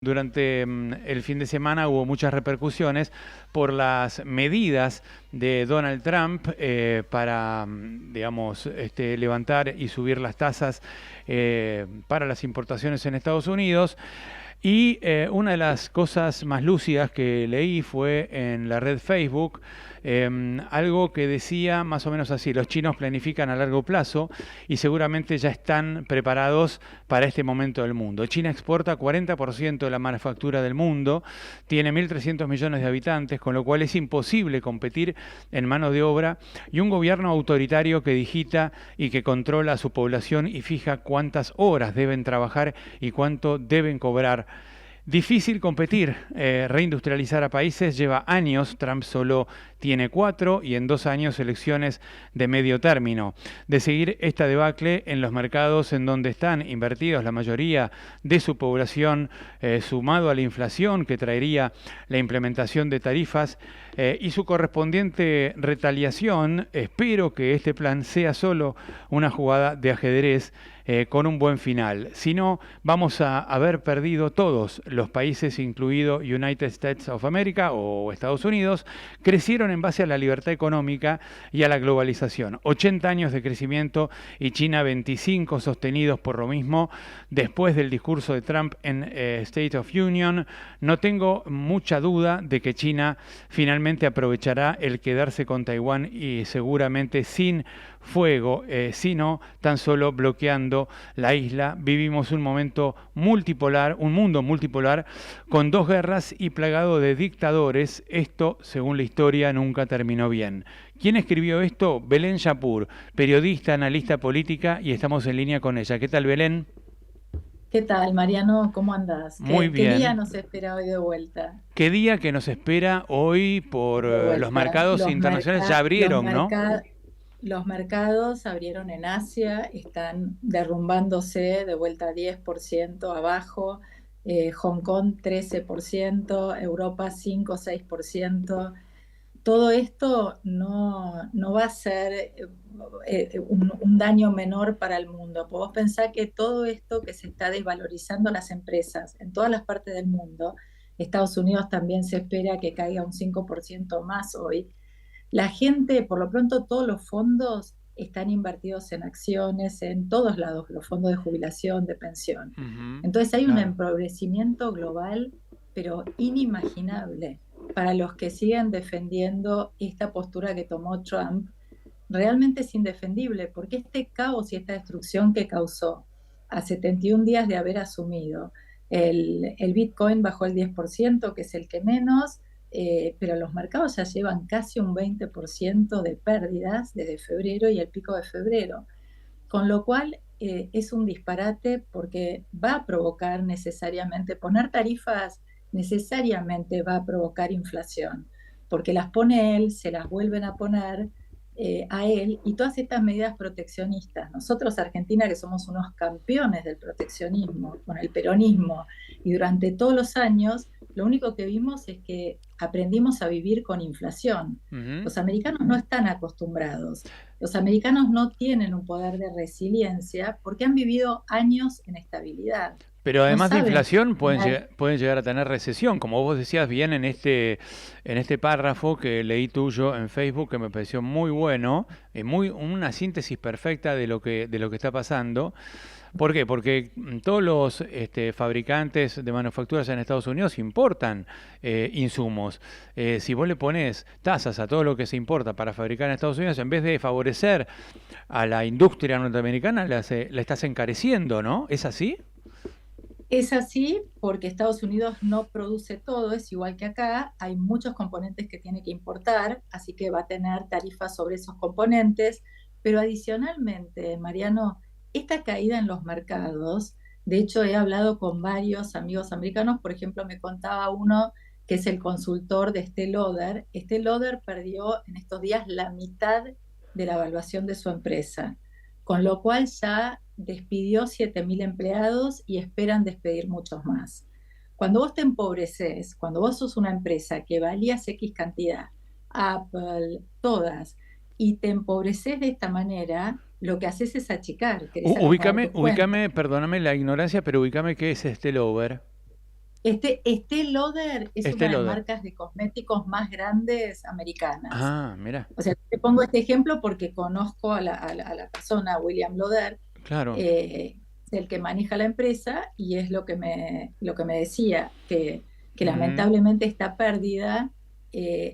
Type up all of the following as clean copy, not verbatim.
Durante el fin de semana hubo muchas repercusiones por las medidas de Donald Trump para, digamos, levantar y subir las tasas para las importaciones en Estados Unidos. Y una de las cosas más lúcidas que leí fue en la red Facebook, algo que decía más o menos así: los chinos planifican a largo plazo y seguramente ya están preparados para este momento del mundo. China exporta 40% de la manufactura del mundo, tiene 1.300 millones de habitantes, con lo cual es imposible competir en mano de obra, y un gobierno autoritario que digita y que controla a su población y fija cuántas horas deben trabajar y cuánto deben cobrar. Difícil competir, reindustrializar a países lleva años. Trump solo tiene 4 y en 2 años elecciones de medio término. De seguir esta debacle en los mercados en donde están invertidos la mayoría de su población, sumado a la inflación que traería la implementación de tarifas y su correspondiente retaliación, espero que este plan sea solo una jugada de ajedrez con un buen final. Si no, vamos a haber perdido todos. Los países, incluido United States of America o Estados Unidos, crecieron en base a la libertad económica y a la globalización. 80 años de crecimiento y China 25 sostenidos por lo mismo. Después del discurso de Trump en State of Union, no tengo mucha duda de que China finalmente aprovechará el quedarse con Taiwán, y seguramente sin fuego, sino tan solo bloqueando la isla. Vivimos un momento multipolar, un mundo multipolar con 2 guerras y plagado de dictadores. Esto, según la historia, nunca terminó bien. ¿Quién escribió esto? Belén Yapur, periodista, analista política, y estamos en línea con ella. ¿Qué tal, Belén? ¿Qué tal, Mariano? ¿Cómo andás? Muy ¿Qué día bien. nos espera hoy de vuelta? ¿Qué día que nos espera hoy por De los vuelta. mercados internacionales? Ya abrieron, ¿no? Los mercados abrieron en Asia, están derrumbándose de vuelta 10% abajo, Hong Kong 13%, Europa 5 o 6%. Todo esto no va a ser un daño menor para el mundo. Vos pensás que todo esto que se está desvalorizando las empresas en todas las partes del mundo, Estados Unidos también se espera que caiga un 5% más hoy. La gente, por lo pronto, todos los fondos están invertidos en acciones en todos lados, los fondos de jubilación, de pensión. Ujú, Entonces hay un claro. empobrecimiento global, pero inimaginable para los que siguen defendiendo esta postura que tomó Trump. Realmente es indefendible, porque este caos y esta destrucción que causó a 71 días de haber asumido, el Bitcoin bajó el 10%, que es el que menos, pero los mercados ya llevan casi un 20% de pérdidas desde febrero y el pico de febrero, con lo cual es un disparate, porque va a provocar necesariamente, poner tarifas necesariamente va a provocar inflación, porque las pone él, se las vuelven a poner a él, y todas estas medidas proteccionistas. Nosotros, Argentina, que somos unos campeones del proteccionismo con el peronismo, y durante todos los años, lo único que vimos es que aprendimos a vivir con inflación. Ujú. Los americanos no están acostumbrados. Los americanos no tienen un poder de resiliencia porque han vivido años en estabilidad. Pero No además de saben inflación, gestionar. pueden llegar a tener recesión, como vos decías bien en este párrafo que leí tuyo en Facebook, que me pareció muy bueno, una síntesis perfecta de lo que está pasando. ¿Por qué? Porque todos los fabricantes de manufacturas en Estados Unidos importan insumos. Si vos le pones tasas a todo lo que se importa para fabricar en Estados Unidos, en vez de favorecer a la industria norteamericana, la estás encareciendo, ¿no? ¿Es así? Es así porque Estados Unidos no produce todo, es igual que acá, hay muchos componentes que tiene que importar, así que va a tener tarifas sobre esos componentes, pero adicionalmente, Mariano, esta caída en los mercados, de hecho he hablado con varios amigos americanos. Por ejemplo, me contaba uno que es el consultor de Estée Lauder. Estée Lauder perdió en estos días la mitad de la evaluación de su empresa, con lo cual ya despidió 7.000 empleados y esperan despedir muchos más. Cuando vos te empobreces, cuando vos sos una empresa que valías X cantidad, Apple, todas, y te empobreces de esta manera, lo que haces es achicar, querés acomodar tus cuentas. Ubícame, perdóname la ignorancia, pero ubícame qué es este lover. Estée Lauder es una Estée de las Lauder. marcas de cosméticos más grandes americanas. Ah, mira, O sea, te pongo este ejemplo porque conozco a la persona, William Lauder, claro. es el que maneja la empresa y es lo que me decía, que Ujú, lamentablemente esta pérdida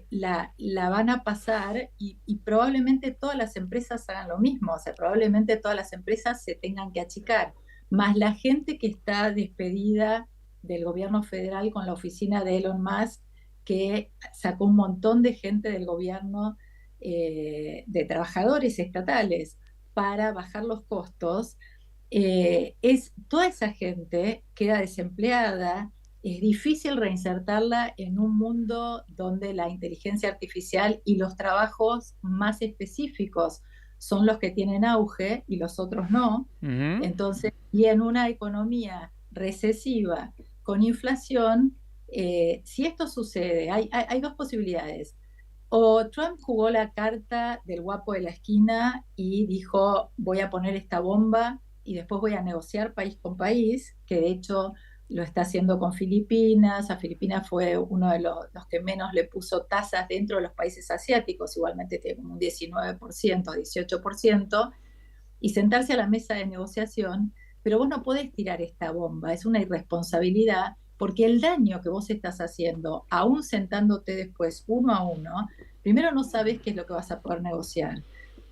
la van a pasar y probablemente todas las empresas hagan lo mismo, o sea, probablemente todas las empresas se tengan que achicar, más la gente que está despedida del gobierno federal con la oficina de Elon Musk, que sacó un montón de gente del gobierno, de trabajadores estatales, para bajar los costos. Toda esa gente queda desempleada, es difícil reinsertarla en un mundo donde la inteligencia artificial y los trabajos más específicos son los que tienen auge y los otros no. ujú. Entonces, y en una economía recesiva con inflación, si esto sucede, hay dos posibilidades. O Trump jugó la carta del guapo de la esquina y dijo, voy a poner esta bomba y después voy a negociar país con país, que de hecho lo está haciendo con Filipinas. A Filipinas fue uno de los que menos le puso tasas dentro de los países asiáticos, igualmente tiene como un 19%, 18%, y sentarse a la mesa de negociación, pero vos no podés tirar esta bomba, es una irresponsabilidad, porque el daño que vos estás haciendo, aún sentándote después uno a uno, primero no sabes qué es lo que vas a poder negociar.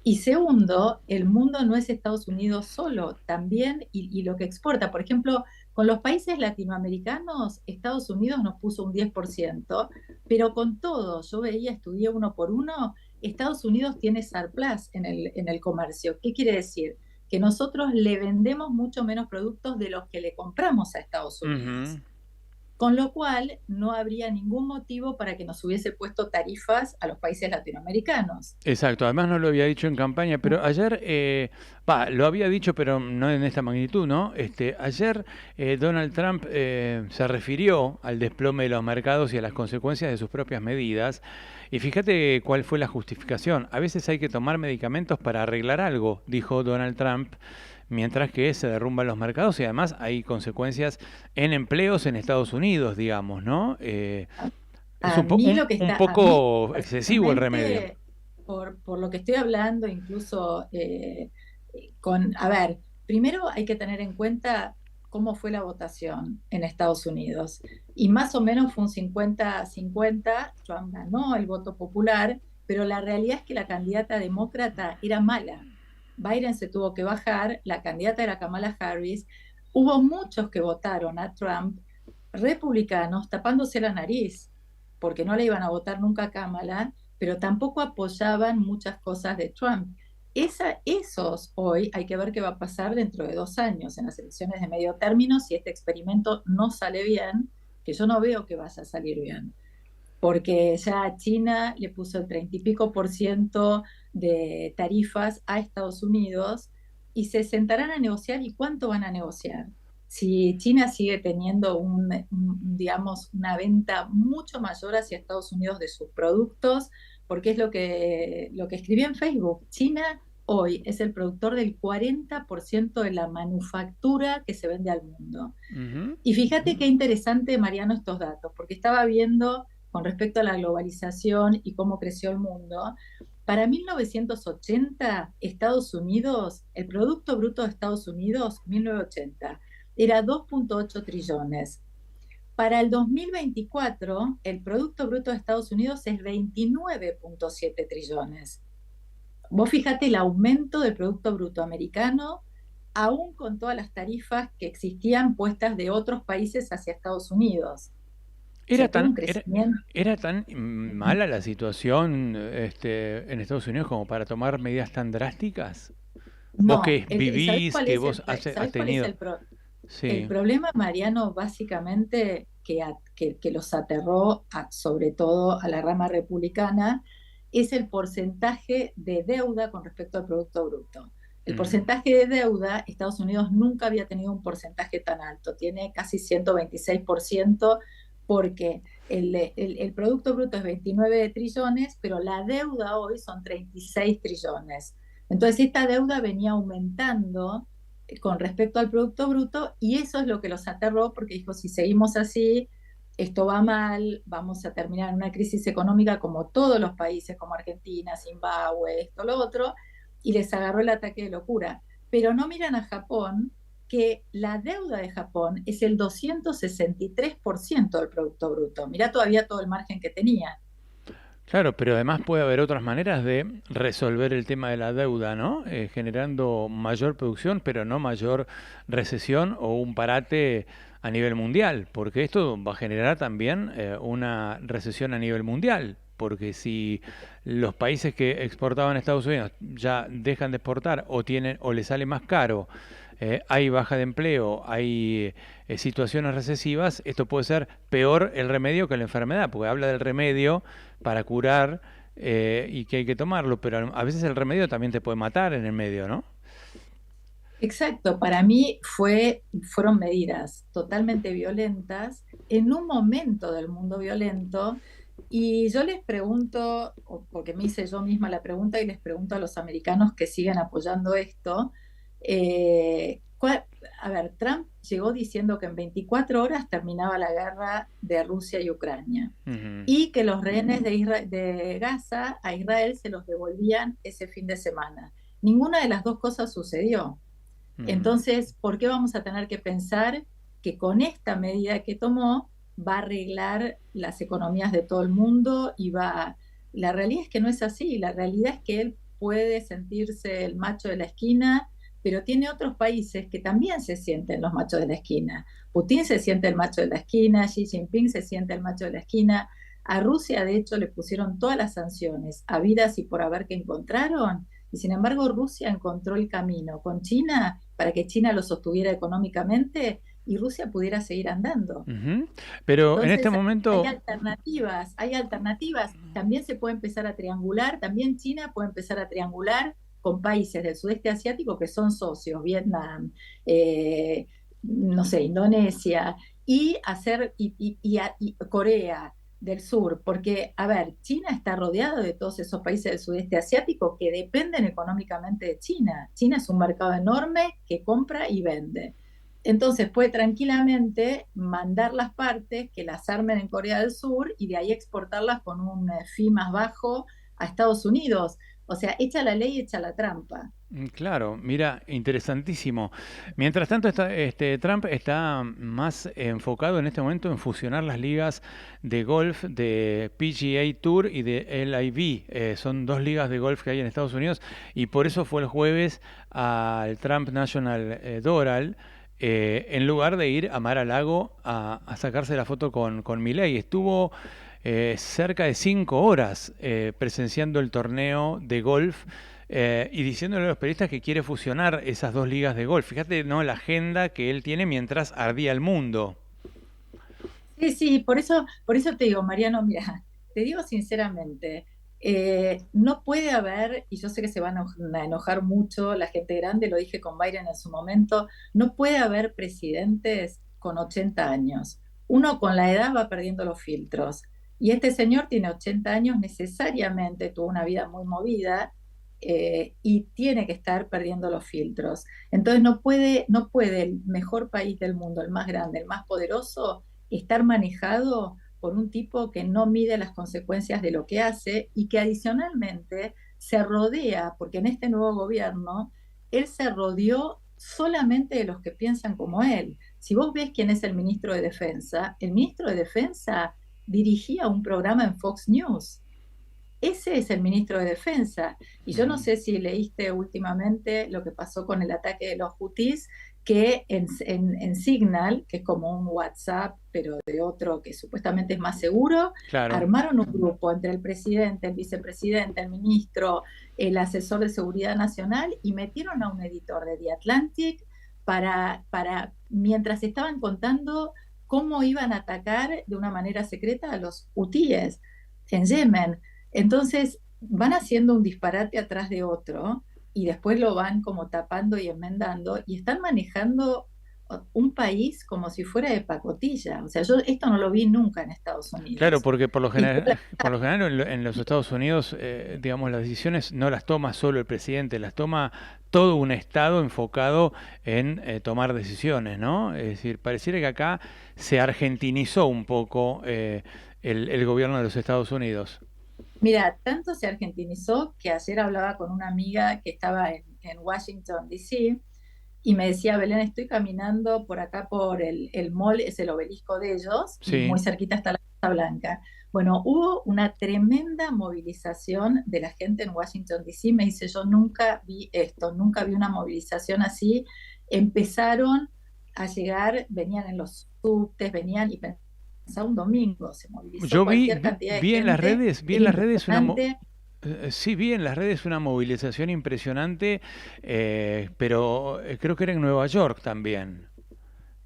Y segundo, el mundo no es Estados Unidos solo, también, y lo que exporta. Por ejemplo, con los países latinoamericanos, Estados Unidos nos puso un 10%, pero con todo, yo veía, estudié uno por uno, Estados Unidos tiene surplus en el comercio. ¿Qué quiere decir? Que nosotros le vendemos mucho menos productos de los que le compramos a Estados Ujú. Unidos. Con lo cual, no habría ningún motivo para que nos hubiese puesto tarifas a los países latinoamericanos. Exacto, además no lo había dicho en campaña, pero ayer, lo había dicho, pero no en esta magnitud, ¿no? Ayer Donald Trump se refirió al desplome de los mercados y a las consecuencias de sus propias medidas. Y fíjate cuál fue la justificación. A veces hay que tomar medicamentos para arreglar algo, dijo Donald Trump, mientras que se derrumban los mercados y además hay consecuencias en empleos en Estados Unidos, digamos, ¿no? Es A mí lo que un está, a mí poco excesivo el remedio. personalmente, por lo que estoy hablando, incluso a ver, primero hay que tener en cuenta cómo fue la votación en Estados Unidos. Y más o menos fue un 50-50, Trump ganó el voto popular, pero la realidad es que la candidata demócrata era mala. Biden se tuvo que bajar, la candidata era Kamala Harris. Hubo muchos que votaron a Trump, republicanos, tapándose la nariz porque no le iban a votar nunca a Kamala, pero tampoco apoyaban muchas cosas de Trump. Esos hoy hay que ver qué va a pasar dentro de 2 años en las elecciones de medio término si este experimento no sale bien, que yo no veo que vaya a salir bien, porque ya China le puso el 30 y pico por ciento de tarifas a Estados Unidos y se sentarán a negociar. ¿Y cuánto van a negociar? Si China sigue teniendo digamos, una venta mucho mayor hacia Estados Unidos de sus productos, porque es lo que escribí en Facebook, China hoy es el productor del 40% de la manufactura que se vende al mundo. Ujú. Y fíjate qué interesante, Mariano, estos datos, porque estaba viendo con respecto a la globalización y cómo creció el mundo. Para 1980, Estados Unidos, el Producto Bruto de Estados Unidos, 1980, era 2,8 trillones. Para el 2024, el Producto Bruto de Estados Unidos es 29,7 trillones. Vos fíjate el aumento del Producto Bruto americano, aún con todas las tarifas que existían puestas de otros países hacia Estados Unidos. O Era sea, tuvo tan, un era, crecimiento. era tan mala la situación en Estados Unidos como para tomar medidas tan drásticas. Vos No, que ¿sabés vivís, cuál que es vos has ¿sabés cuál es tenido. el Sí. problema, Mariano? Básicamente, que los aterró, sobre todo a la rama republicana, es el porcentaje de deuda con respecto al Producto Bruto. El Mm, porcentaje de deuda, Estados Unidos nunca había tenido un porcentaje tan alto, tiene casi 126%, porque el Producto Bruto es 29 trillones, pero la deuda hoy son 36 trillones. Entonces, esta deuda venía aumentando con respecto al Producto Bruto, y eso es lo que los aterró porque dijo, si seguimos así, esto va mal, vamos a terminar en una crisis económica como todos los países, como Argentina, Zimbabue, esto, lo otro, y les agarró el ataque de locura. Pero no miran a Japón, que la deuda de Japón es el 263% del Producto Bruto. Mirá todavía todo el margen que tenía. Claro, pero además puede haber otras maneras de resolver el tema de la deuda, ¿no? Generando mayor producción, pero no mayor recesión o un parate a nivel mundial, porque esto va a generar también una recesión a nivel mundial, porque si los países que exportaban a Estados Unidos ya dejan de exportar o tienen o les sale más caro, hay baja de empleo, hay situaciones recesivas, esto puede ser peor el remedio que la enfermedad, porque habla del remedio para curar y que hay que tomarlo, pero a veces el remedio también te puede matar en el medio, ¿no? Exacto, para mí fueron medidas totalmente violentas en un momento del mundo violento y yo les pregunto, porque me hice yo misma la pregunta y les pregunto a los americanos que siguen apoyando esto, a ver, Trump llegó diciendo que en 24 horas terminaba la guerra de Rusia y Ucrania Ujú, y que los rehenes de Gaza a Israel se los devolvían ese fin de semana. Ninguna de las dos cosas sucedió. ujú. Entonces, ¿por qué vamos a tener que pensar que con esta medida que tomó va a arreglar las economías de todo el mundo y va... La realidad es que no es así, la realidad es que él puede sentirse el macho de la esquina, pero tiene otros países que también se sienten los machos de la esquina. Putin se siente el macho de la esquina, Xi Jinping se siente el macho de la esquina. A Rusia, de hecho, le pusieron todas las sanciones habidas y por haber que encontraron, y sin embargo, Rusia encontró el camino con China para que China lo sostuviera económicamente y Rusia pudiera seguir andando. Ujú. Pero en este Entonces, hay momento, alternativas, hay alternativas. También se puede empezar a triangular, también China puede empezar a triangular con países del sudeste asiático que son socios, Vietnam, eh, no sé, Indonesia, y hacer, y Corea del Sur, porque, a ver, China está rodeado de todos esos países del sudeste asiático que dependen económicamente de China. China es un mercado enorme que compra y vende. Entonces puede tranquilamente mandar las partes que las armen en Corea del Sur y de ahí exportarlas con un fee más bajo a Estados Unidos. O sea, echa la ley, echa la trampa. claro, mira, interesantísimo. Mientras tanto, Trump está más enfocado en este momento en fusionar las ligas de golf de PGA Tour y de LIV. Son dos ligas de golf que hay en Estados Unidos y por eso fue el jueves al Trump National Doral. En lugar de ir a Mar-a-Lago a sacarse la foto con Milei. Estuvo cerca de 5 horas presenciando el torneo de golf y diciéndole a los periodistas que quiere fusionar esas dos ligas de golf. Fíjate, ¿no? La agenda que él tiene mientras ardía el mundo. Sí, sí, por eso te digo, Mariano, mira, te digo sinceramente, no puede haber, y yo sé que se van a enojar mucho la gente grande, lo dije con Biden en su momento, no puede haber presidentes con 80 años. Uno con la edad va perdiendo los filtros. Y este señor tiene 80 años, necesariamente tuvo una vida muy movida y tiene que estar perdiendo los filtros. Entonces no puede el mejor país del mundo, el más grande, el más poderoso, estar manejado por un tipo que no mide las consecuencias de lo que hace y que adicionalmente se rodea, porque en este nuevo gobierno, él se rodeó solamente de los que piensan como él. Si vos ves quién es el ministro de Defensa dirigía un programa en Fox News. Ese es el ministro de Defensa. Y yo no Mm. sé si leíste últimamente lo que pasó con el ataque de los hutis, que en Signal, que es como un WhatsApp, pero de otro que supuestamente es más seguro, Claro. armaron un grupo entre el presidente, el vicepresidente, el ministro, el asesor de seguridad nacional y metieron a un editor de The Atlantic mientras estaban contando cómo iban a atacar de una manera secreta a los hutíes en Yemen. Entonces van haciendo un disparate atrás de otro y después lo van como tapando y enmendando y están manejando un país como si fuera de pacotilla. O sea, yo esto no lo vi nunca en Estados Claro, Unidos. porque Y yo por lo general en los Estados Unidos, digamos, las decisiones no las toma solo el presidente, las toma todo un Estado enfocado en tomar decisiones, ¿no? Es decir, pareciera que acá se argentinizó un poco el gobierno de los Estados Unidos. Mira, tanto se argentinizó que ayer hablaba con una amiga que estaba en Washington, D.C., y me decía, Belén, estoy caminando por acá por el mall, es el obelisco de ellos, y muy Sí, cerquita está la Casa Blanca. Bueno, hubo una tremenda movilización de la gente en Washington, D.C. Me dice, yo nunca vi esto, nunca vi una movilización así. Empezaron a llegar, venían en los subtes, venían y pensaba un domingo, se movilizó yo cualquier cantidad de gente, vi es en las redes impresionante. sí, vi en las redes una movilización impresionante, pero creo que era en Nueva York también.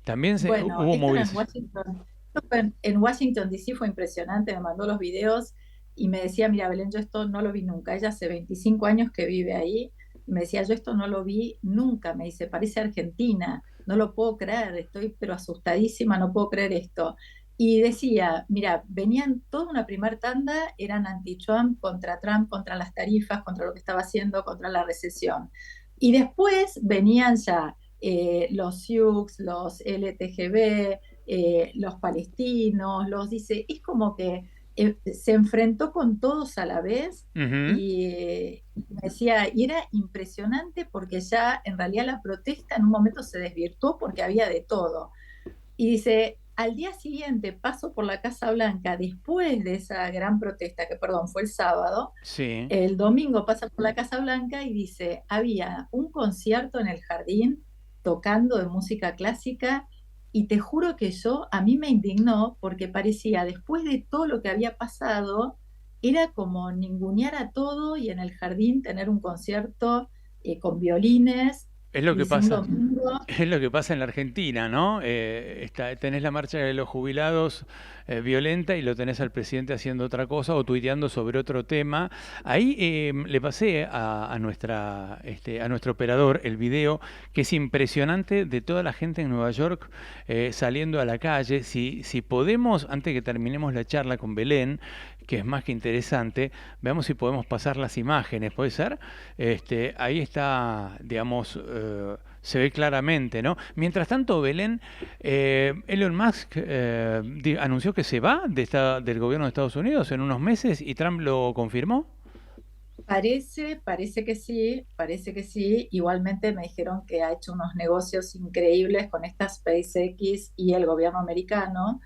También Bueno, hubo esto era en movilización. Washington. Esto fue en Washington, D.C. fue impresionante, me mandó los videos y me decía, mira, Belén, yo esto no lo vi nunca. Ella hace 25 años que vive ahí y me decía, yo esto no lo vi nunca. Me dice, parece Argentina, no lo puedo creer, estoy pero asustadísima, no puedo creer esto. Y decía, mira, venían toda una primer tanda, eran Trump, contra las tarifas, contra lo que estaba haciendo, contra la recesión. Y después venían ya los Sioux, los LTGB, los palestinos, dice, es como que se enfrentó con todos a la vez Ujú. y me decía, y era impresionante porque ya en realidad la protesta en un momento se desvirtuó porque había de todo. Y dice, al día siguiente paso por la Casa Blanca después de esa gran protesta, que perdón, fue el sábado, Sí. el domingo pasa por la Casa Blanca y dice, había un concierto en el jardín tocando de música clásica y te juro que a mí me indignó porque parecía, después de todo lo que había pasado, era como ningunear a todo y en el jardín tener un concierto con violines, Es lo que dice un pasa. domingo. Es lo que pasa en la Argentina, ¿no? Tenés la marcha de los jubilados violenta y lo tenés al presidente haciendo otra cosa o tuiteando sobre otro tema. Ahí le pasé a nuestro operador el video que es impresionante de toda la gente en Nueva York saliendo a la calle. Si podemos, antes que terminemos la charla con Belén, que es más que interesante, veamos si podemos pasar las imágenes, ¿puede ser? Ahí está, digamos, se ve claramente, ¿no? Mientras tanto, Belén, Elon Musk anunció que se va del gobierno de Estados Unidos en unos meses y Trump lo confirmó. Parece que sí, parece que sí. Igualmente me dijeron que ha hecho unos negocios increíbles con esta SpaceX y el gobierno americano,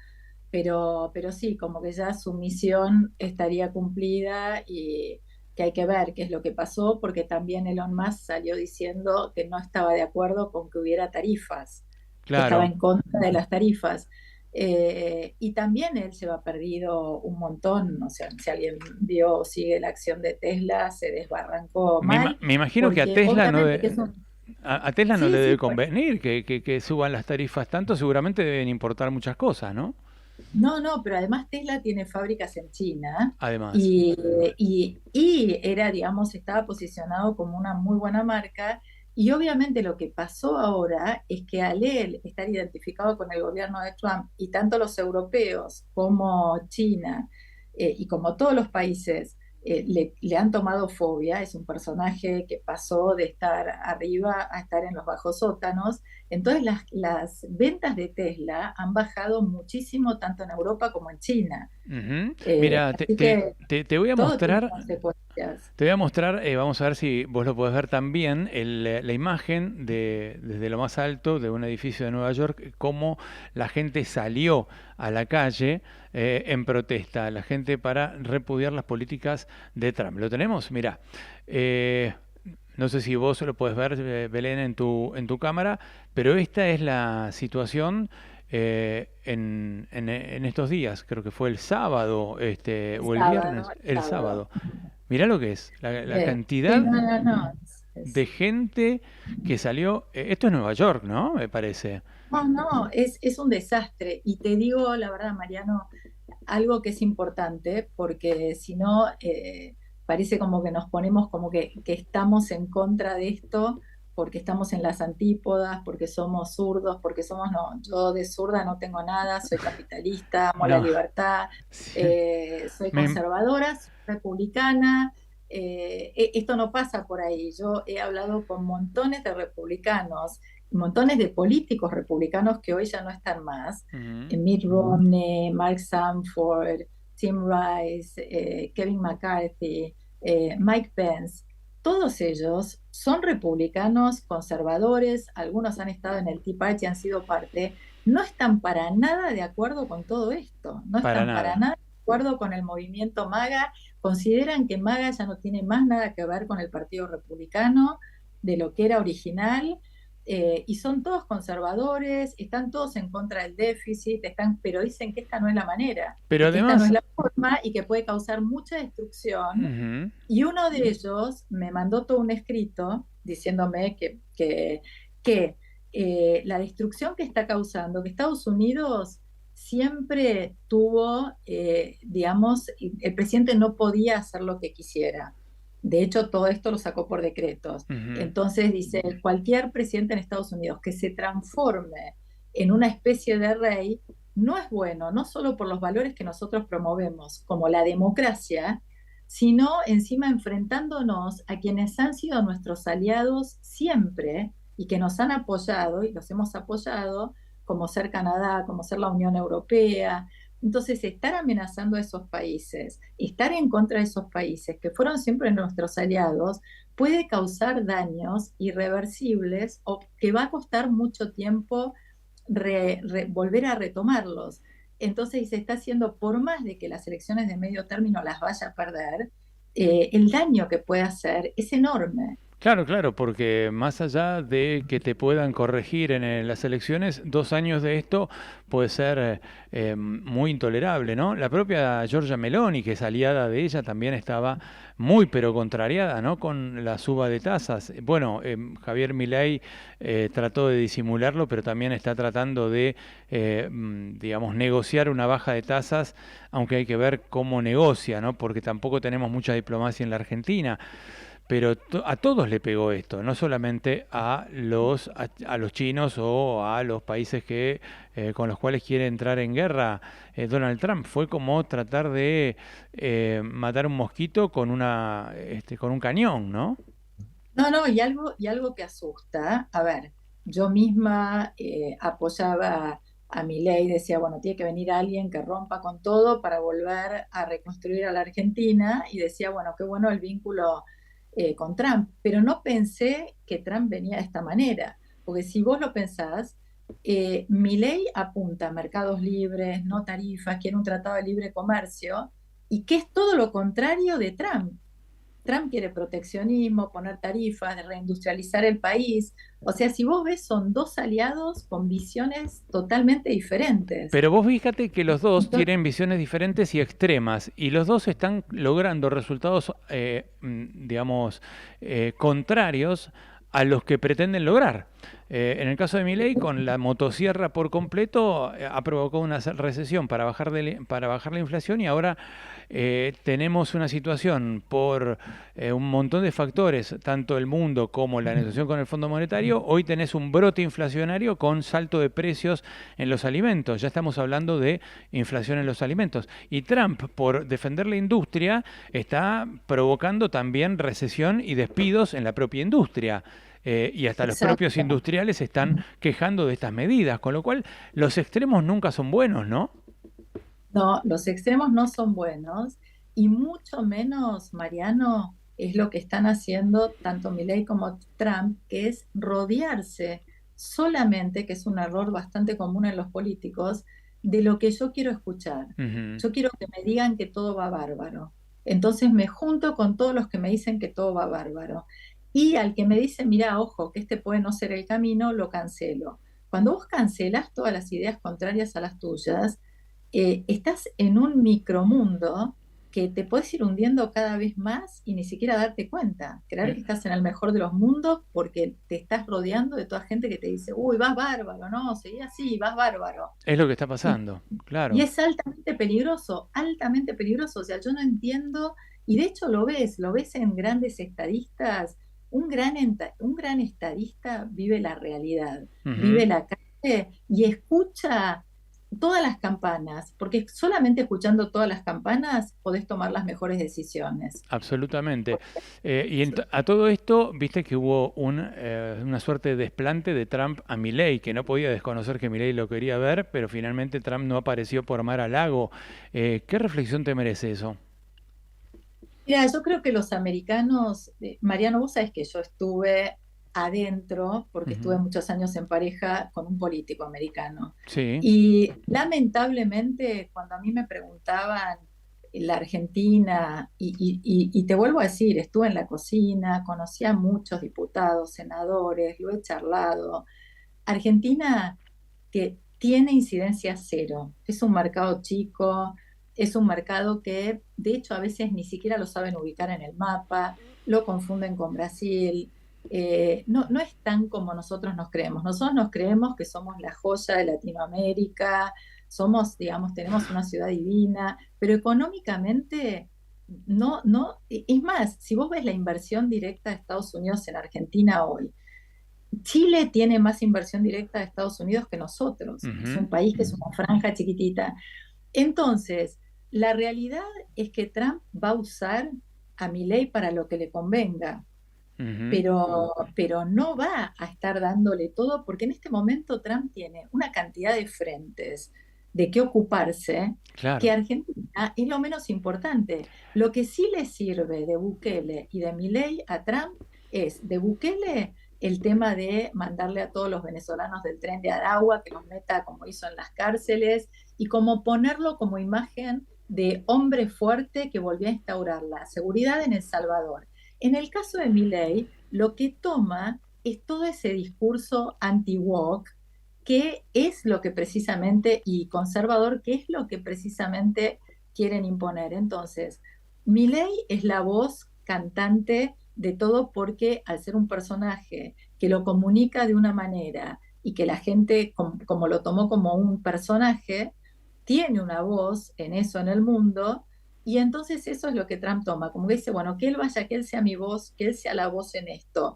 pero sí, como que ya su misión estaría cumplida y que hay que ver qué es lo que pasó, porque también Elon Musk salió diciendo que no estaba de acuerdo con que hubiera tarifas, que estaba Claro. en contra de las tarifas. Y también él se va perdido un montón, o sea, si alguien vio o sigue la acción de Tesla, se desbarrancó mal, Me imagino que porque obviamente que es un... A Tesla no le Sí, debe sí, convenir que suban las tarifas tanto, seguramente deben importar muchas cosas, ¿no? no, no, pero además Tesla tiene fábricas en China Además. y era, digamos, estaba posicionado como una muy buena marca. Y obviamente lo que pasó ahora es que al él estar identificado con el gobierno de Trump y tanto los europeos como China y como todos los países le han tomado fobia, es un personaje que pasó de estar arriba a estar en los bajos sótanos. Entonces las ventas de Tesla han bajado muchísimo tanto en Europa como en China. Ujú. Mira, Así que te voy a todo tiene mostrar. consecuencias. Te voy a mostrar, vamos a ver si vos lo podés ver también, la imagen desde lo más alto de un edificio de Nueva York, cómo la gente salió a la calle en protesta, la gente para repudiar las políticas de Trump. ¿Lo tenemos? Mira, eh, no sé si vos lo podés ver, Belén, en tu cámara, pero esta es la situación en estos días, creo que fue el sábado El o el sábado, viernes, el el sábado. sábado. Mirá lo que es, la Sí, cantidad no, no, no. de gente que salió. Esto es Nueva York, ¿no? Me parece. No, no, es un desastre. Y te digo la verdad, Mariano, algo que es importante, porque si no, parece como que nos ponemos como que estamos en contra de esto, porque estamos en las antípodas, porque somos zurdos, porque somos, no, yo de zurda no tengo nada, soy capitalista, amo la No, libertad, sí, soy me, conservadora, soy republicana. Esto no pasa por ahí. Yo he hablado con montones de republicanos, montones de políticos republicanos que hoy ya no están más. ujú. Mitt Romney, Mark Sanford, Tim Rice, Kevin McCarthy, Mike Pence. Todos ellos son republicanos conservadores, algunos han estado en el Tea Party, han sido parte, no están para nada de acuerdo con todo esto, no Para están para nada. nada de acuerdo con el movimiento MAGA, consideran que MAGA ya no tiene más nada que ver con el Partido Republicano, de lo que era original, y son todos conservadores, están todos en contra del déficit, pero dicen que esta no es la manera Pero y que esta no es además, la forma y que puede causar mucha destrucción. ujú, Y uno de ellos me mandó todo un escrito diciéndome que la destrucción que está causando, que Estados Unidos siempre tuvo, digamos, el presidente no podía hacer lo que quisiera. De hecho, todo esto lo sacó por decretos. ujú. Entonces dice, cualquier presidente en Estados Unidos que se transforme en una especie de rey no es bueno, no solo por los valores que nosotros promovemos, como la democracia, sino encima enfrentándonos a quienes han sido nuestros aliados siempre y que nos han apoyado y los hemos apoyado, como ser Canadá, como ser la Unión Europea. Entonces, estar amenazando a esos países, estar en contra de esos países que fueron siempre nuestros aliados, puede causar daños irreversibles o que va a costar mucho tiempo volver a retomarlos. Entonces se está haciendo, por más de que las elecciones de medio término las vaya a perder, el daño que puede hacer es enorme. Claro, claro, porque más allá de que te puedan corregir en las elecciones, 2 años de esto puede ser muy intolerable, ¿no? La propia Giorgia Meloni, que es aliada de ella, también estaba muy pero contrariada, ¿no? Con la suba de tasas. Bueno, Javier Milei trató de disimularlo, pero también está tratando de, digamos, negociar una baja de tasas, aunque hay que ver cómo negocia, ¿no? Porque tampoco tenemos mucha diplomacia en la Argentina. Pero a todos le pegó esto, no solamente a los chinos o a los países que con los cuales quiere entrar en guerra Donald Trump. Fue como tratar de matar un mosquito con con un cañón, ¿no? No, no, y algo que asusta, a ver, yo misma apoyaba a mi ley, decía, bueno, tiene que venir alguien que rompa con todo para volver a reconstruir a la Argentina, y decía, bueno, qué bueno el vínculo con Trump, pero no pensé que Trump venía de esta manera, porque si vos lo pensás, mi ley apunta a mercados libres, no tarifas, quiere un tratado de libre comercio, y que es todo lo contrario de Trump. Trump quiere proteccionismo, poner tarifas, reindustrializar el país. O sea, si vos ves, son dos aliados con visiones totalmente diferentes. Pero vos fíjate que los dos Entonces, tienen visiones diferentes y extremas, y los dos están logrando resultados, digamos, contrarios a los que pretenden lograr. En el caso de Milei, con la motosierra por completo, ha provocado una recesión para bajar la inflación y ahora tenemos una situación por un montón de factores, tanto el mundo como la negociación con el Fondo Monetario. Hoy tenés un brote inflacionario con salto de precios en los alimentos. Ya estamos hablando de inflación en los alimentos. Y Trump, por defender la industria, está provocando también recesión y despidos en la propia industria. Y hasta los propios exacto. industriales se están quejando de estas medidas, con lo cual los extremos nunca son buenos, ¿no? No, los extremos no son buenos y mucho menos, Mariano, es lo que están haciendo tanto Milei como Trump, que es rodearse solamente, que es un error bastante común en los políticos, de lo que yo quiero escuchar. Ujú. Yo quiero que me digan que todo va bárbaro. Entonces me junto con todos los que me dicen que todo va bárbaro. Y al que me dice, mira, ojo, que este puede no ser el camino, lo cancelo. Cuando vos cancelas todas las ideas contrarias a las tuyas, estás en un micromundo que te puedes ir hundiendo cada vez más y ni siquiera darte cuenta. Creer Eh, que estás en el mejor de los mundos porque te estás rodeando de toda gente que te dice, uy, vas bárbaro, no, seguí así, vas bárbaro. Es lo que está Y, pasando, y claro. es altamente peligroso, altamente peligroso. O sea, yo no entiendo, y de hecho lo ves en grandes estadistas. un gran estadista vive la realidad, Ujú. vive la calle y escucha todas las campanas, porque solamente escuchando todas las campanas podés tomar las mejores decisiones. Absolutamente. A todo esto, viste que hubo una suerte de desplante de Trump a Milei, que no podía desconocer que Milei lo quería ver, pero finalmente Trump no apareció por Mar a Lago. ¿Qué reflexión te merece eso? Mira, yo creo que los americanos, Mariano, vos sabés que yo estuve adentro, porque estuve Ujú. muchos años en pareja con un político americano. Sí. Y lamentablemente, cuando a mí me preguntaban la Argentina, y te vuelvo a decir, estuve en la cocina, conocí a muchos diputados, senadores, lo he charlado. Argentina que tiene incidencia cero. Es un mercado chico, es un mercado que de hecho a veces ni siquiera lo saben ubicar en el mapa, lo confunden con Brasil. No es tan como nosotros nos creemos. Nosotros nos creemos que somos la joya de Latinoamérica, somos, digamos, tenemos una ciudad divina, pero económicamente no. Es más, si vos ves la inversión directa de Estados Unidos en Argentina hoy, Chile tiene más inversión directa de Estados Unidos que nosotros. Es Ujú. un país que es una franja chiquitita. Entonces, la realidad es que Trump va a usar a Milei para lo que le convenga, Ujú. pero no va a estar dándole todo, porque en este momento Trump tiene una cantidad de frentes de qué ocuparse, que Claro. Argentina es lo menos importante. Lo que sí le sirve de Bukele y de Milei a Trump es de Bukele el tema de mandarle a todos los venezolanos del tren de Aragua, que los meta como hizo en las cárceles, y como ponerlo como imagen de hombre fuerte que volvió a instaurar la seguridad en El Salvador. En el caso de Milei, lo que toma es todo ese discurso anti-woke, que es lo que precisamente, y conservador, que es lo que precisamente quieren imponer. Entonces, Milei es la voz cantante de todo porque al ser un personaje que lo comunica de una manera y que la gente, como lo tomó como un personaje, tiene una voz en eso en el mundo, y entonces eso es lo que Trump toma, como que dice, bueno, que él vaya, que él sea mi voz, que él sea la voz en esto.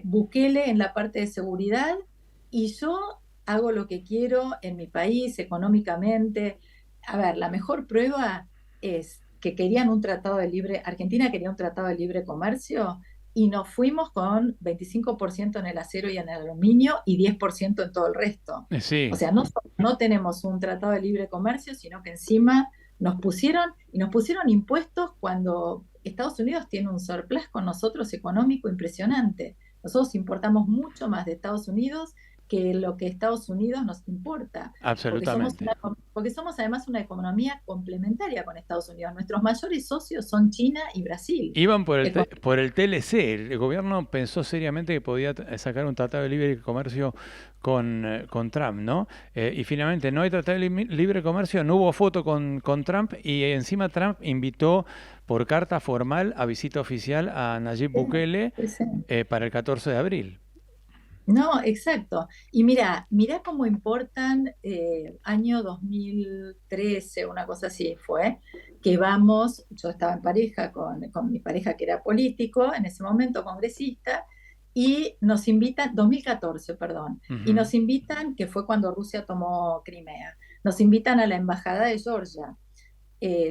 Bukele en la parte de seguridad, y yo hago lo que quiero en mi país económicamente. A ver, la mejor prueba es que querían un tratado de libre, Argentina quería un tratado de libre comercio, y nos fuimos con 25% en el acero y en el aluminio y 10% en todo el resto. O Sí. sea, no tenemos un tratado de libre comercio, sino que encima nos pusieron impuestos cuando Estados Unidos tiene un surplus con nosotros económico impresionante. Nosotros importamos mucho más de Estados Unidos que lo que Estados Unidos nos importa, Absolutamente. porque somos además una economía complementaria con Estados Unidos. Nuestros mayores socios son China y Brasil. Iban por el TLC. El gobierno pensó seriamente que podía sacar un tratado de libre comercio con Trump, ¿no? Y finalmente no hay tratado de libre comercio, no hubo foto con Trump y encima Trump invitó por carta formal a visita oficial a Nayib Bukele Es- es- para el 14 de abril. No, exacto. Y mira cómo importan, año 2013, una cosa así fue, que vamos, yo estaba en pareja con mi pareja que era político, en ese momento congresista, y nos invitan, 2014, perdón, y Ujú. nos invitan, que fue cuando Rusia tomó Crimea, nos invitan a la embajada de Georgia.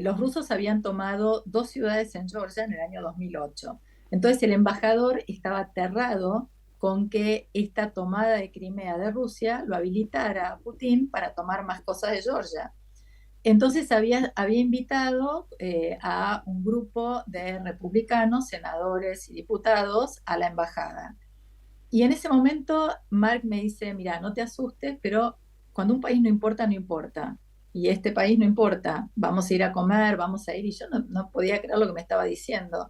Los rusos habían tomado dos ciudades en Georgia en el año 2008. Entonces el embajador estaba aterrado con que esta tomada de Crimea de Rusia lo habilitara a Putin para tomar más cosas de Georgia. Entonces había invitado, a un grupo de republicanos, senadores y diputados a la embajada. Y en ese momento Mark me dice, mira, no te asustes, pero cuando un país no importa, no importa. Y este país no importa, vamos a ir a comer, vamos a ir. Y yo no podía creer lo que me estaba diciendo.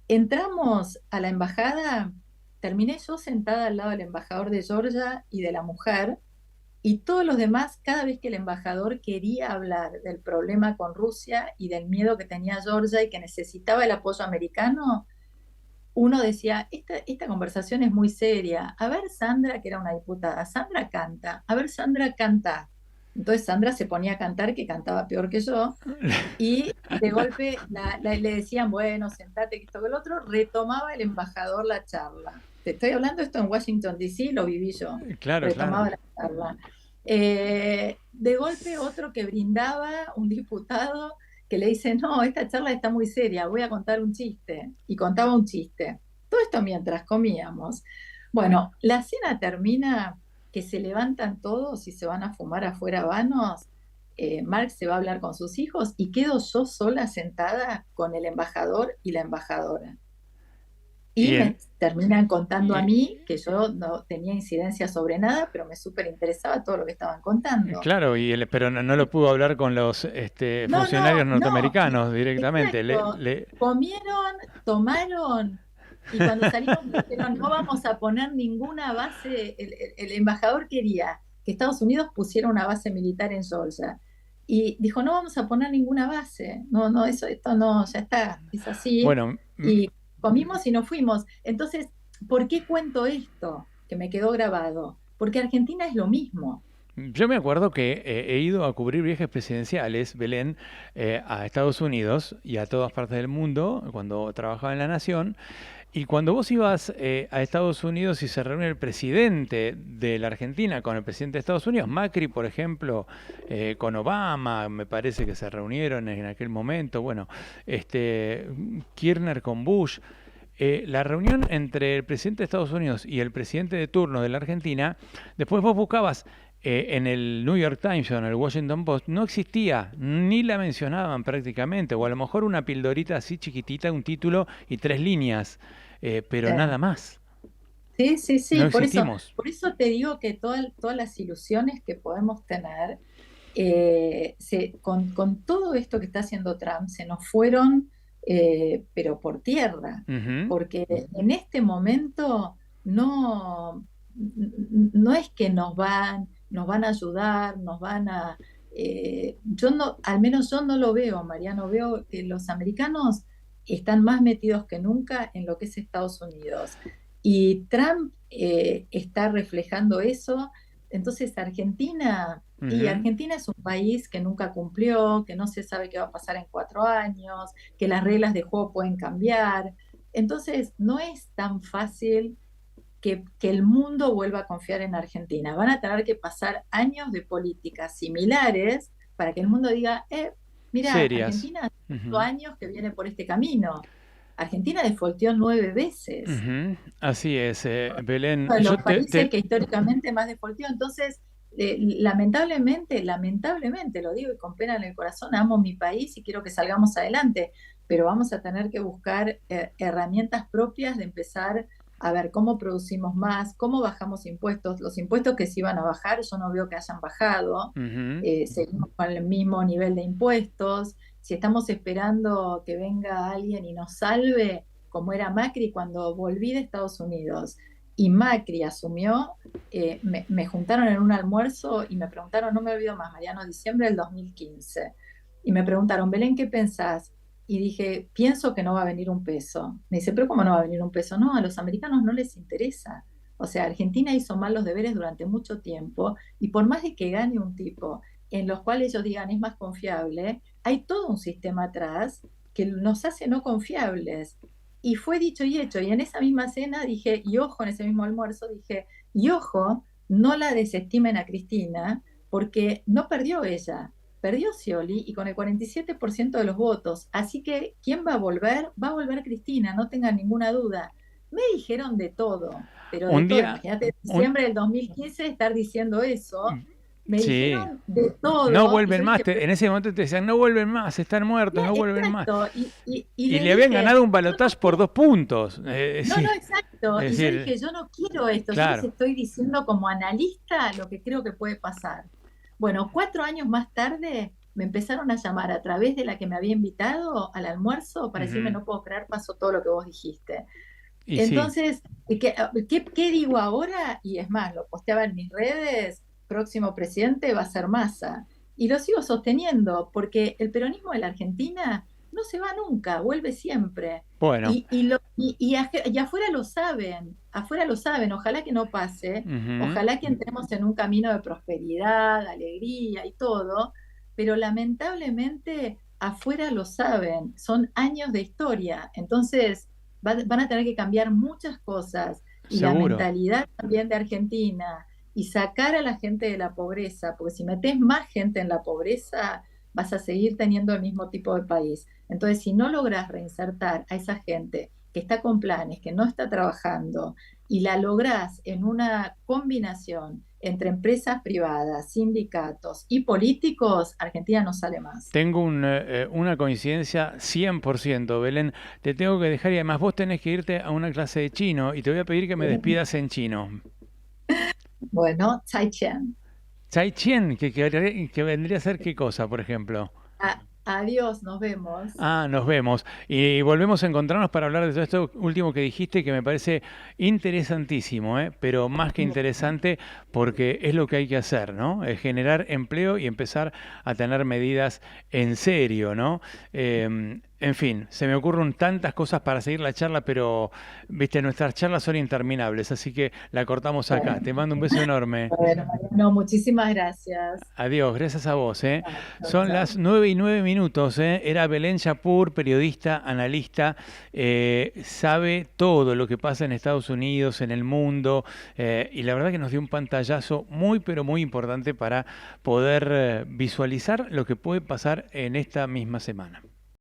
Entramos a la embajada, terminé yo sentada al lado del embajador de Georgia y de la mujer, y todos los demás, cada vez que el embajador quería hablar del problema con Rusia y del miedo que tenía Georgia y que necesitaba el apoyo americano, uno decía, esta conversación es muy seria. A ver, Sandra, que era una diputada, Sandra canta. A ver, Sandra canta. Entonces Sandra se ponía a cantar, que cantaba peor que yo, y de golpe le decían, bueno, sentate, que esto que el otro, retomaba el embajador la charla. Te estoy hablando esto en Washington, D.C., lo viví yo, Claro, claro. retomaba la charla. De golpe otro que brindaba, un diputado, que le dice, no, esta charla está muy seria, voy a contar un chiste. Y contaba un chiste. Todo esto mientras comíamos. Bueno, la cena termina que se levantan todos y se van a fumar afuera vanos. Mark se va a hablar con sus hijos y quedo yo sola sentada con el embajador y la embajadora. Y Y me en, terminan contando a y- mí que yo no tenía incidencia sobre nada, pero me súper interesaba todo lo que estaban contando. claro, pero no lo pudo hablar con los No, funcionarios no, no, norteamericanos directamente. exacto. Comieron, tomaron y cuando salimos dijeron, no vamos a poner ninguna base, el embajador quería que Estados Unidos pusiera una base militar en Georgia. Y dijo, no vamos a poner ninguna base, no, no, esto no, ya está, es así. Bueno, Y comimos y nos fuimos. Entonces, ¿por qué cuento esto que me quedó grabado? Porque Argentina es lo mismo. yo me acuerdo que he ido a cubrir viajes presidenciales, Belén, a Estados Unidos y a todas partes del mundo cuando trabajaba en La Nación. Y cuando vos ibas a Estados Unidos y se reúne el presidente de la Argentina con el presidente de Estados Unidos, Macri, por ejemplo, con Obama, me parece que se reunieron en aquel momento, bueno, Kirchner con Bush. La reunión entre el presidente de Estados Unidos y el presidente de turno de la Argentina, después vos buscabas en el New York Times o en el Washington Post, no existía, ni la mencionaban prácticamente, o a lo mejor una pildorita así chiquitita, un título y 3 líneas, pero Eh, nada más. Sí, sí, No sí, existimos. por eso te digo que todas las ilusiones que podemos tener, con todo esto que está haciendo Trump, se nos fueron, pero por tierra, Ujú. porque en este momento no es que nos van a ayudar, yo no, al menos yo no lo veo, Mariano, veo que los americanos están más metidos que nunca en lo que es Estados Unidos. Y Trump está reflejando eso. Entonces Ujú. Argentina es un país que nunca cumplió, que no se sabe qué va a pasar en 4 años, que las reglas de juego pueden cambiar. Entonces no es tan fácil que el mundo vuelva a confiar en Argentina. Van a tener que pasar años de políticas similares para que el mundo diga, mira, Serias. Argentina hace Ujú. 8 años que viene por este camino. Argentina defaultó 9 veces, Ujú. Así es, Belén. uno de los países que históricamente más defaultó. Entonces, lamentablemente, lo digo y con pena en el corazón, amo mi país y quiero que salgamos adelante, pero vamos a tener que buscar herramientas propias de empezar a ver cómo producimos más, cómo bajamos impuestos. Los impuestos que se iban a bajar, yo no veo que hayan bajado. Ujú. Seguimos con el mismo nivel de impuestos. Si estamos esperando que venga alguien y nos salve, como era Macri cuando volví de Estados Unidos y Macri asumió, me juntaron en un almuerzo y me preguntaron, no me olvido más, Mariano, diciembre del 2015, y me preguntaron, Belén, ¿qué pensás? Y dije, pienso que no va a venir un peso. Me dice, pero ¿cómo no va a venir un peso? No, a los americanos no les interesa. O sea, Argentina hizo mal los deberes durante mucho tiempo y por más de que gane un tipo en los cuales ellos digan es más confiable, hay todo un sistema atrás que nos hace no confiables. Y fue dicho y hecho. Y en esa misma cena dije, y ojo, en ese mismo almuerzo dije, y ojo, no la desestimen a Cristina, porque no perdió ella, perdió Scioli y con el 47% de los votos. Así que, ¿quién va a volver? Va a volver Cristina, no tengan ninguna duda. Me dijeron de todo, pero de Un todo. día, Imagínate, en un, diciembre del 2015 estar diciendo eso. Me sí, dijeron de no todo y vuelven yo más. dije, En ese momento te decían, no vuelven más, están muertos, no vuelven más. exacto. Y Y le le habían dije, ganado un yo no balotaje por 2 puntos. no, no, exacto. Es Y yo decir, dije, yo no quiero esto, yo les claro. estoy diciendo como analista lo que creo que puede pasar. Bueno, 4 años más tarde me empezaron a llamar a través de la que me había invitado al almuerzo para decirme, Ujú. no puedo creer, pasó todo lo que vos dijiste. Y sí, Entonces, ¿qué digo ahora? Y es más, lo posteaba en mis redes, próximo presidente va a ser Massa. Y lo sigo sosteniendo, porque el peronismo de la Argentina no se va nunca, vuelve siempre. Bueno. Y afuera lo saben, ojalá que no pase, Ujú. ojalá que entremos en un camino de prosperidad, alegría y todo, pero lamentablemente afuera lo saben, son años de historia, entonces van a tener que cambiar muchas cosas y la Seguro. mentalidad también de Argentina y sacar a la gente de la pobreza, porque si metes más gente en la pobreza, vas a seguir teniendo el mismo tipo de país. Entonces, si no logras reinsertar a esa gente que está con planes, que no está trabajando, y la lográs en una combinación entre empresas privadas, sindicatos y políticos, Argentina no sale más. Tengo una coincidencia 100%, Belén. Te tengo que dejar y además vos tenés que irte a una clase de chino y te voy a pedir que me despidas en chino. Bueno, Tsai Chen. Chai Chien, que vendría a ser qué cosa, por ejemplo. Adiós, nos vemos. Ah, nos vemos. Y volvemos a encontrarnos para hablar de todo esto último que dijiste, que me parece interesantísimo, ¿eh? Pero más que Bueno, interesante porque es lo que hay que hacer, ¿no? Generar empleo y empezar a tener medidas en serio, ¿no? En fin, se me ocurren tantas cosas para seguir la charla, pero, viste, nuestras charlas son interminables, así que la cortamos acá. Te mando un beso enorme. bueno, Mariano, muchísimas gracias. Adiós, gracias a vos, ¿eh? Chao, chao, Son las chao. 9:09, ¿eh? Era Belén Yapur, periodista, analista, sabe todo lo que pasa en Estados Unidos, en el mundo, y la verdad que nos dio un pantallazo muy, pero muy importante para poder visualizar lo que puede pasar en esta misma semana.